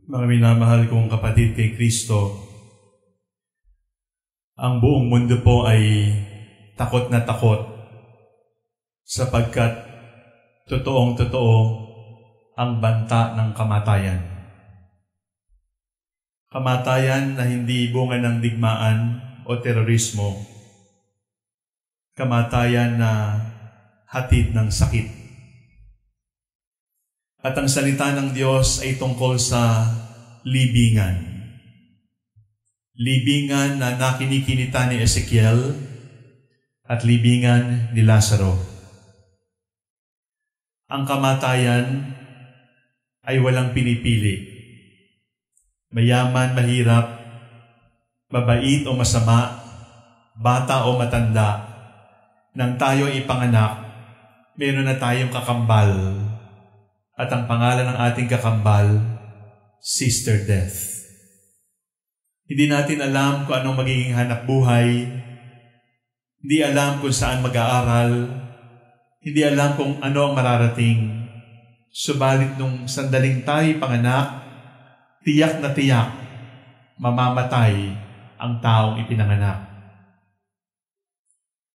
Mga minamahal kong kapatid kay Kristo, ang buong mundo po ay takot na takot sapagkat totoong-totoo ang banta ng kamatayan. Kamatayan na hindi bunga ng digmaan o terorismo. Kamatayan na hatid ng sakit. At ang salita ng Diyos ay tungkol sa libingan. Libingan na nakinikinita ni Ezekiel at libingan ni Lazaro. Ang kamatayan ay walang pinipili. Mayaman, mahirap, mabait o masama, bata o matanda, nang tayo ipanganak, meron na tayong kakambal. At ang pangalan ng ating kakambal, Sister Death. Hindi natin alam kung anong magiging hanap buhay. Hindi alam kung saan mag-aaral. Hindi alam kung ano ang mararating. Subalit nung sandaling tayo panganak, tiyak na tiyak, mamamatay ang taong ipinanganak.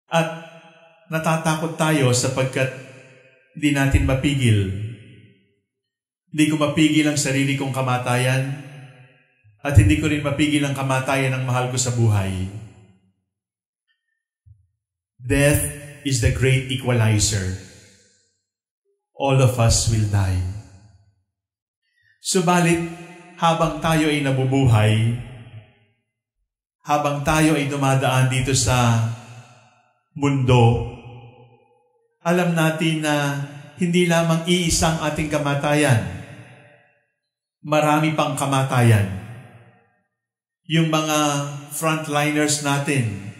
At natatakot tayo sapagkat hindi natin mapigil. Hindi ko mapigil ang sarili kong kamatayan at hindi ko rin mapigil ang kamatayan ng mahal ko sa buhay. Death is the great equalizer. All of us will die. Subalit, habang tayo ay nabubuhay, habang tayo ay dumadaan dito sa mundo, alam natin na hindi lamang iisang ating kamatayan. Marami pang kamatayan. Yung mga frontliners natin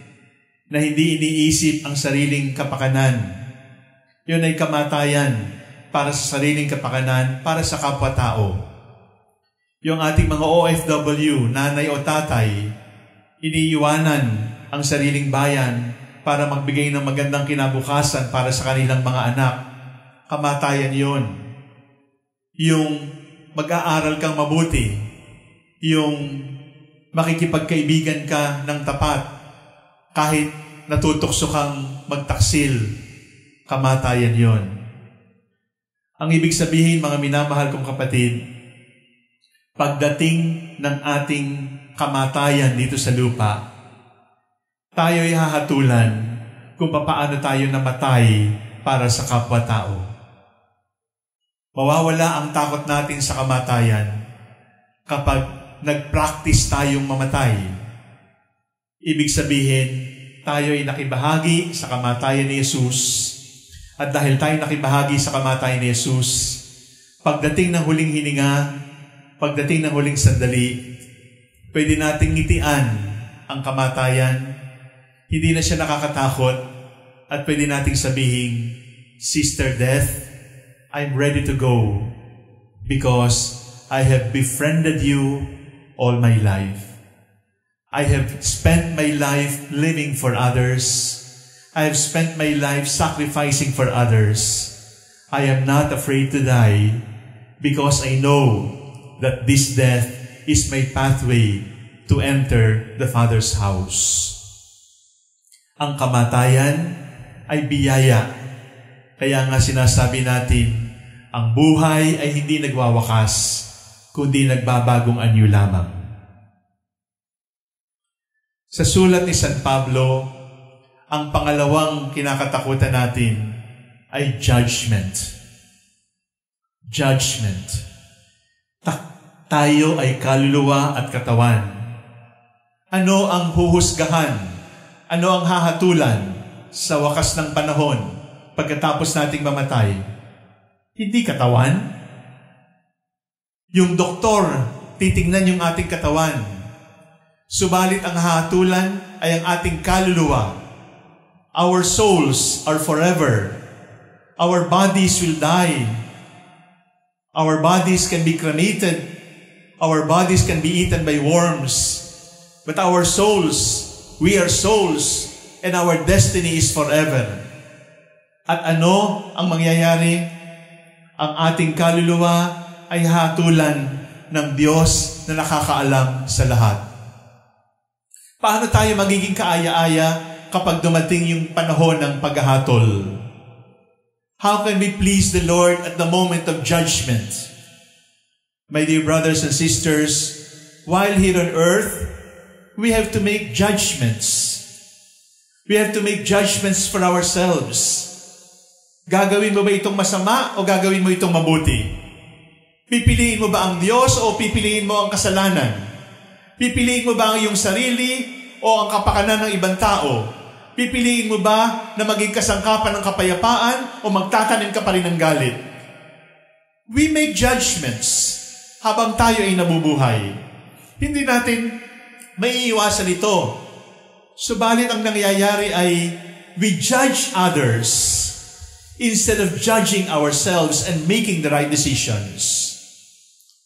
na hindi iniisip ang sariling kapakanan. Yun ay kamatayan para sa sariling kapakanan, para sa kapwa-tao. Yung ating mga OFW, nanay o tatay, iniiwanan ang sariling bayan para magbigay ng magandang kinabukasan para sa kanilang mga anak. Kamatayan yun. Yung mag-aaral kang mabuti, yung makikipagkaibigan ka ng tapat, kahit natutokso kang magtaksil, kamatayan yon. Ang ibig sabihin, mga minamahal kong kapatid, pagdating ng ating kamatayan dito sa lupa, tayo ay hahatulan kung paano tayo namatay para sa kapwa-tao. Mawawala ang takot natin sa kamatayan kapag nag-practice tayong mamatay. Ibig sabihin, tayo ay nakibahagi sa kamatayan ni Jesus. At dahil tayo nakibahagi sa kamatayan ni Jesus, pagdating ng huling hininga, pagdating ng huling sandali, pwede nating ngitian ang kamatayan. Hindi na siya nakakatakot at pwede nating sabihin, Sister Death, I'm ready to go because I have befriended you all my life. I have spent my life living for others. I have spent my life sacrificing for others. I am not afraid to die because I know that this death is my pathway to enter the Father's house. Ang kamatayan ay biyaya. Kaya nga sinasabi natin, ang buhay ay hindi nagwawakas, kundi nagbabagong anyo lamang. Sa sulat ni San Pablo, ang pangalawang kinakatakutan natin ay judgment. Judgment. Tayo ay kaluluwa at katawan. Ano ang huhusgahan? Ano ang hahatulan sa wakas ng panahon pagkatapos nating mamatay? Hindi katawan. Yung doktor, titingnan yung ating katawan. Subalit ang hahatulan ay ang ating kaluluwa. Our souls are forever. Our bodies will die. Our bodies can be cremated. Our bodies can be eaten by worms. But our souls, we are souls, and our destiny is forever. At ano ang mangyayari? Ang ating kaluluwa ay hatulan ng Diyos na nakakaalam sa lahat. Paano tayo magiging kaaya-aya kapag dumating yung panahon ng paghahatol? How can we please the Lord at the moment of judgment? My dear brothers and sisters, while here on earth, we have to make judgments. We have to make judgments for ourselves. Gagawin mo ba itong masama o gagawin mo itong mabuti? Pipiliin mo ba ang Diyos o pipiliin mo ang kasalanan? Pipiliin mo ba ang iyong sarili o ang kapakanan ng ibang tao? Pipiliin mo ba na maging kasangkapan ng kapayapaan o magtatanim ka pa rin ng galit? We make judgments habang tayo ay nabubuhay. Hindi natin maiiwasan ito. Subalit ang nangyayari ay we judge others instead of judging ourselves and making the right decisions.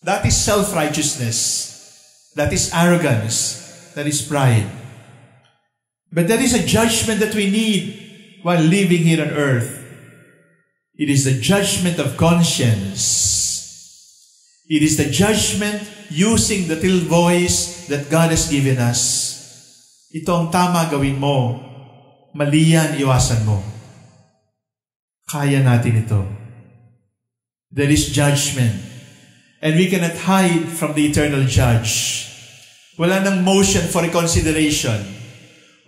That is self-righteousness. That is arrogance. That is pride. But there is a judgment that we need while living here on earth. It is the judgment of conscience. It is the judgment using the still voice that God has given us. Ito ang tama, gawin mo. Mali yan, iwasan mo. Kaya natin ito. There is judgment. And we cannot hide from the eternal judge. Wala nang motion for reconsideration.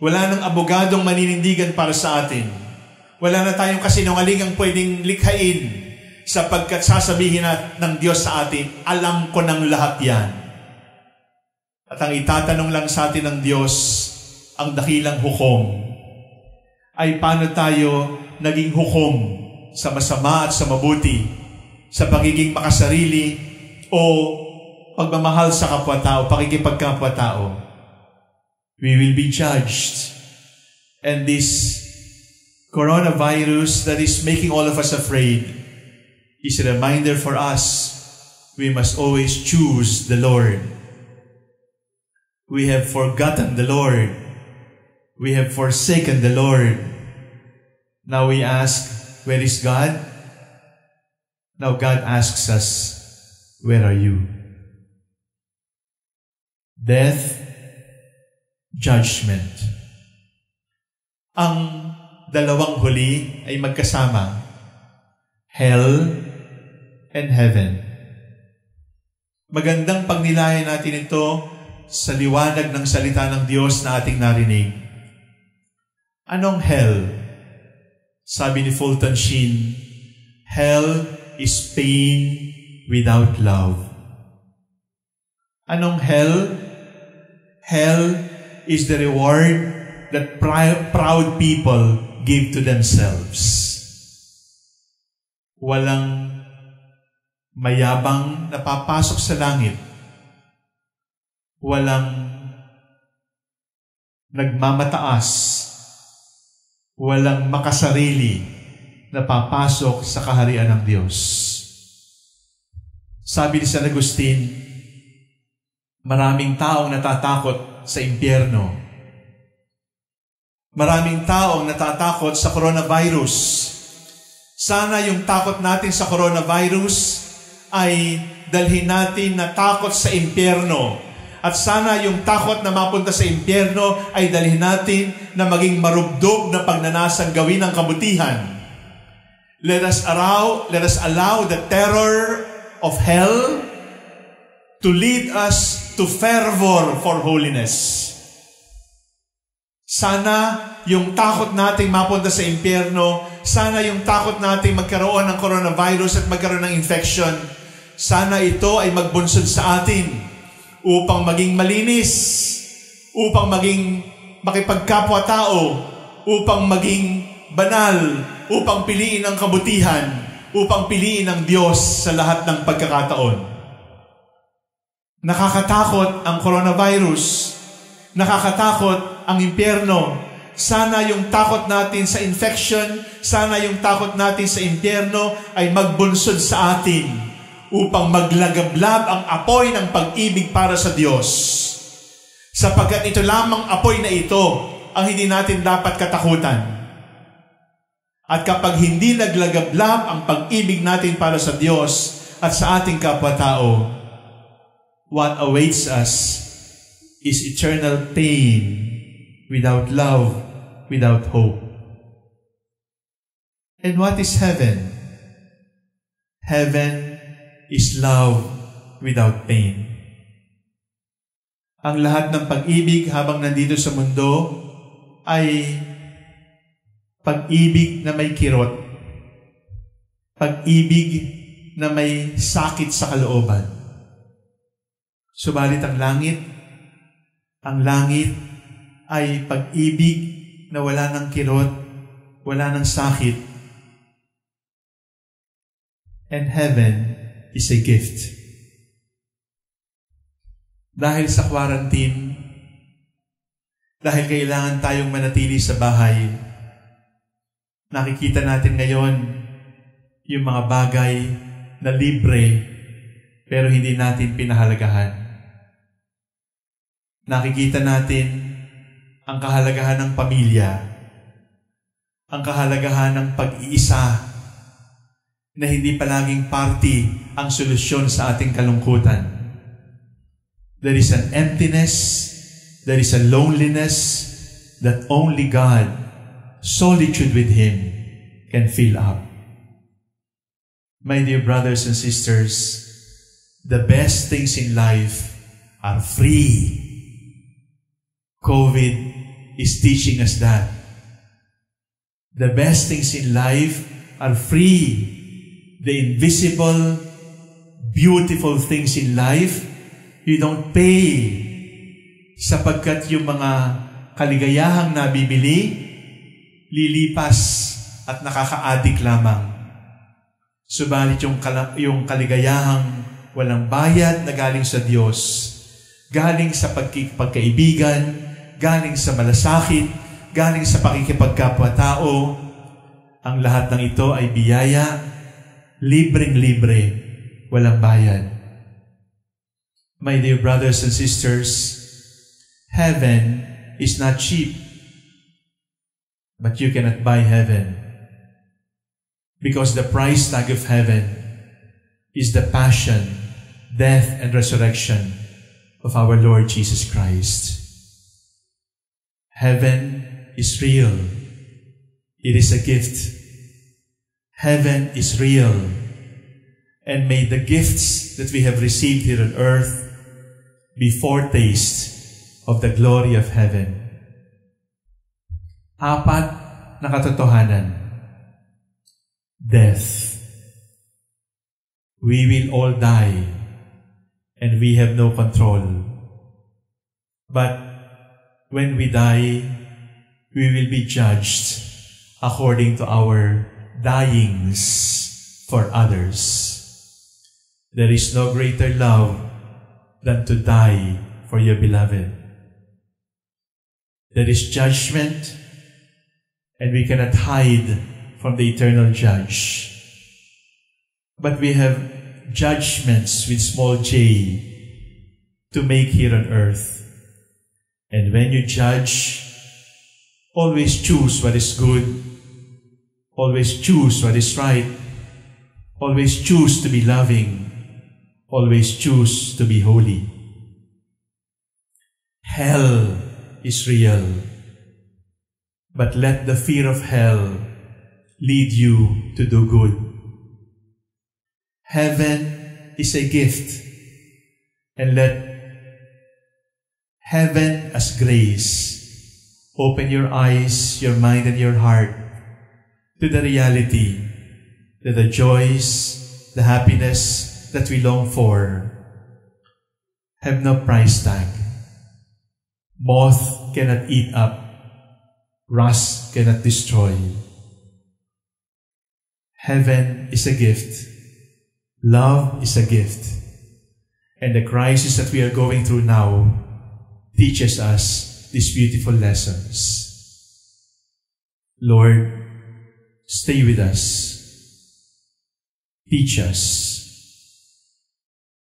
Wala nang abogadong maninindigan para sa atin. Wala na tayong kasinungalingang pwedeng likhain sapagkat sasabihin ng Diyos sa atin, alam ko ng lahat yan. At ang itatanong lang sa atin ng Diyos, ang dakilang hukom, ay paano tayo naging hukom sa masama at sa mabuti, sa pagiging makasarili o pagmamahal sa kapwa-tao, pakikipagkapwa-tao. We will be judged. And this coronavirus that is making all of us afraid is a reminder for us we must always choose the Lord. We have forgotten the Lord. We have forsaken the Lord. Now we ask, where is God? Now God asks us, where are you? Death, judgment. Ang dalawang huli ay magkasama. Hell and heaven. Magandang pagnilayan natin ito sa liwanag ng salita ng Diyos na ating narinig. Anong hell? Sabi ni Fulton Sheen, hell is pain without love. Anong hell? Hell is the reward that proud people give to themselves. Walang mayabang na papasok sa langit. Walang nagmamataas. Walang makasarili na papasok sa kaharian ng Diyos. Sabi ni San Agustin, maraming taong natatakot sa impyerno. Maraming taong natatakot sa coronavirus. Sana yung takot natin sa coronavirus ay dalhin natin na takot sa impyerno. At sana yung takot na mapunta sa impyerno ay dalhin natin na maging marubdob na pagnanasang gawin ng kabutihan. Let us allow the terror of hell to lead us to fervor for holiness. Sana yung takot nating mapunta sa impyerno, sana yung takot nating magkaroon ng coronavirus at magkaroon ng infection, sana ito ay magbunsod sa atin upang maging malinis, upang maging makipagkapwa-tao, upang maging banal, upang piliin ang kabutihan, upang piliin ang Diyos sa lahat ng pagkakataon. Nakakatakot ang coronavirus, nakakatakot ang impyerno. Sana yung takot natin sa infection, sana yung takot natin sa impyerno ay magbunsod sa atin upang maglagablab ang apoy ng pag-ibig para sa Diyos. Sapagkat ito lamang apoy na ito ang hindi natin dapat katakutan. At kapag hindi naglagablab ang pag-ibig natin para sa Diyos at sa ating kapwa-tao, what awaits us is eternal pain without love, without hope. And what is heaven? Heaven is love without pain. Ang lahat ng pag-ibig habang nandito sa mundo ay pag-ibig na may kirot, pag-ibig na may sakit sa kalooban. Subalit ang langit ay pag-ibig na wala ng kirot, wala ng sakit. And heaven is a gift. Dahil sa quarantine, dahil kailangan tayong manatili sa bahay, nakikita natin ngayon yung mga bagay na libre pero hindi natin pinahalagahan. Nakikita natin ang kahalagahan ng pamilya, ang kahalagahan ng pag-iisa, na hindi palaging party ang solusyon sa ating kalungkutan. There is an emptiness, there is a loneliness that only God, solitude with Him, can fill up. My dear brothers and sisters, the best things in life are free. COVID is teaching us that. The best things in life are free. The invisible, beautiful things in life, you don't pay. Sapagkat yung mga kaligayahang nabibili, lilipas at nakaka-addict lamang. Subalit yung kaligayahang walang bayad na galing sa Diyos, galing sa pagkaibigan, galing sa malasakit, galing sa pakikipagkapwa-tao, ang lahat ng ito ay biyaya, libreng-libre, walang bayad. My dear brothers and sisters, heaven is not cheap, but you cannot buy heaven. Because the price tag of heaven is the passion, death, and resurrection of our Lord Jesus Christ. Heaven is real. It is a gift. Heaven is real. And may the gifts that we have received here on earth be foretaste of the glory of heaven. Apat na katotohanan. Death. We will all die, and we have no control. But when we die, we will be judged according to our dyings for others. There is no greater love than to die for your beloved. There is judgment, and we cannot hide from the eternal judge. But we have judgments with small j to make here on earth. And when you judge, always choose what is good. Always choose what is right. Always choose to be loving. Always choose to be holy. Hell is real. But let the fear of hell lead you to do good. Heaven is a gift. And let heaven as grace open your eyes, your mind, and your heart to the reality that the joys, the happiness that we long for have no price tag. Moth cannot eat up. Rust cannot destroy. Heaven is a gift. Love is a gift. And the crisis that we are going through now teaches us these beautiful lessons. Lord, stay with us. Teach us.